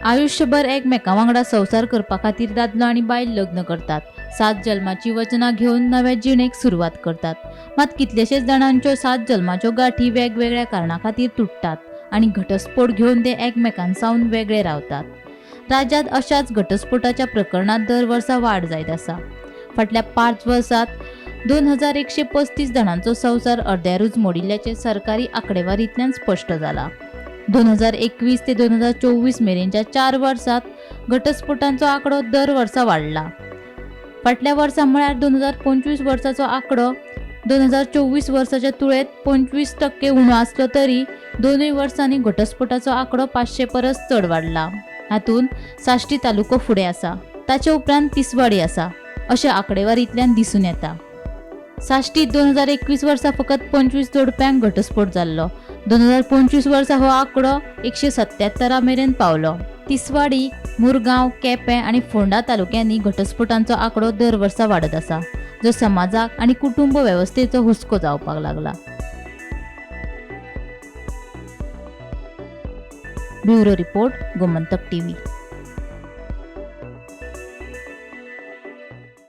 आयुष्यभर एकमेकां वांगडा संसार करपा खातीर दादलो आनी बायल लग्न करतात. 7 जल्माची वचनां घेवन नव्या जिणेक सुरवात करतात. मात कितलेशेच जाणांच्यो 7 जल्माच्यो गाठी वेगवेगळ्या कारणां खातीर तुटतात आनी घटस्फोट घेवन ते एकमेकांसावन वेगळे रावतात. राज्यांत अशाच घटस्फोटाच्या प्रकरणांत दर वर्सा वाड जायत आसा. फाटल्या 5 वर्सांत 2135 जाणांचो संसार अर्द्यारूच मोडिल्ल्याचें सरकारी आंकडेवारींतल्यान स्पश्ट जालां. 2021 ते 2024 मेरेनच्या 4 वर्सांत घटस्फोटांचो आंकडो दर वर्सा वाडला. फाटल्या वर्सा म्हळ्यार 2025 वर्साचो आंकडो 2024 वर्साच्या तुळेंत 25% उणो आसलो तरी दोनूय वर्सांनी घटस्फोटाचो आंकडो 500 परस चड वाडला. हातूंत साश्टी तालुको फुडें आसा, ताचे उपरांत तिसवाडी आसा अशें आंकडेवारींतल्यान दिसून येता. साश्टीत 2021 वर्सा फकत 25 जोडप्यांक घटस्फोट जाल्लो. 2025 वर्सा हो आंकडो 177 मेरेन पावलो. तिसवाडी, मुरगांव, केपें आनी फोंडा तालुक्यांनी घटस्फोटांचो आंकडो दर वर्सा वाडत आसा, जो समाजाक आनी कुटुंब वेवस्थेचो हुस्को जावपाक लागला. Bureau report, Gomantak TV.